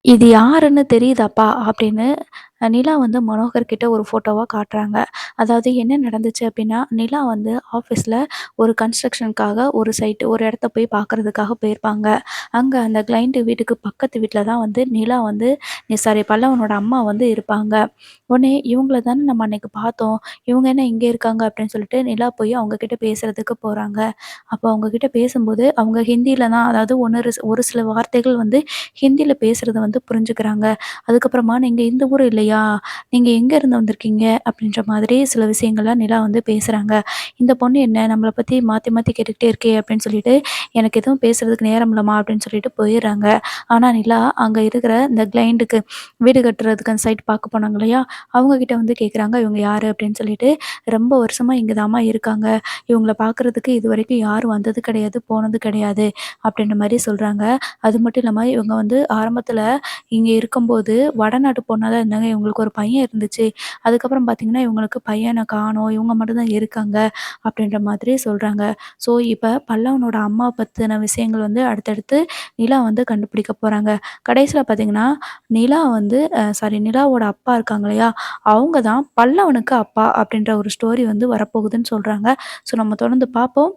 "இது யாருன்னு தெரியுதாப்பா?" அப்படின்னு நிலா வந்து மனோகர் கிட்ட ஒரு ஃபோட்டோவா காட்டுறாங்க. அதாவது என்ன நடந்துச்சு அப்படின்னா, நிலா வந்து ஆஃபீஸ்ல ஒரு கன்ஸ்ட்ரக்ஷனுக்காக ஒரு இடத்த போய் பார்க்கறதுக்காக போயிருப்பாங்க. அங்க அந்த கிளையண்ட் வீட்டுக்கு பக்கத்து வீட்ல தான் வந்து நிலா வந்து பல்லவனோட அம்மா வந்து இருப்பாங்க. உடனே "இவங்கள தானே நம்ம அன்னைக்கு பார்த்தோம். இவங்க என்ன இங்க இருக்காங்க?" அப்படின்னு சொல்லிட்டு நிலா போய் அவங்க கிட்ட பேசுறதுக்கு போறாங்க. அப்போ அவங்க கிட்ட பேசும்போது அவங்க ஹிந்தியில தான் அதாவது ஒரு சில வார்த்தைகள் வந்து ஹிந்தியில பேசுறத வந்து புரிஞ்சுக்கிறாங்க. அதுக்கப்புறமா "நீங்க இந்த ஊர் இல்லையா? நீங்க எங்கேருந்து வந்திருக்கீங்க?" அப்படின்ற மாதிரி சில விஷயங்கள்லாம் நிலா வந்து பேசுறாங்க. இந்த பொண்ணு என்ன நம்மள பத்தி மாத்தி மாத்தி கேட்டுக்கிட்டே இருக்கே அப்படின்னு சொல்லிட்டு, "எனக்கு எதுவும் பேசுறதுக்கு நேரம் இல்லம்மா" அப்படின்னு சொல்லிட்டு போயிர்றாங்க. ஆனா நிலா அங்க இருக்கிற இந்த கிளையண்டுக்கு வீடு கட்டுறதுக்கு அந்த சைட் பார்க்க போனாங்க இல்லையா? அவங்க கிட்ட வந்து கேட்குறாங்க, "இவங்க யாரு?" அப்படின்னு சொல்லிட்டு. "ரொம்ப வருஷமா இங்க தாம்மா இருக்காங்க. இவங்கள பார்க்குறதுக்கு இதுவரைக்கும் யாரும் வந்தது கிடையாது, போனது கிடையாது." அப்படின்ற மாரி சொல்றாங்க. அது மட்டும் இல்லாம இவங்க வந்து ஆரம்பத்தில இங்க இருக்கும்போது வடநாட்டு பொண்ணா தான் இருந்தாங்க. இவங்களுக்கு ஒரு பையன் இருந்துச்சு. அதுக்கப்புறம் பார்த்தீங்கன்னா, இவங்களுக்கு பையன காணோம். இவங்க மட்டும் தான் இருக்காங்க அப்படின்ற மாதிரி சொல்றாங்க. ஸோ, இப்ப பல்லவனோட அம்மா பத்தின விஷயங்கள் வந்து அடுத்தடுத்து நிலா வந்து கண்டுபிடிக்க போறாங்க. கடைசியில பார்த்தீங்கன்னா, நிலா வந்து நிலாவோட அப்பா இருக்காங்க இல்லையா? அவங்க தான் பல்லவனுக்கு அப்பா அப்படின்ற ஒரு ஸ்டோரி வந்து வரப்போகுதுன்னு சொல்றாங்க. ஸோ, நம்ம தொடர்ந்து பார்ப்போம்.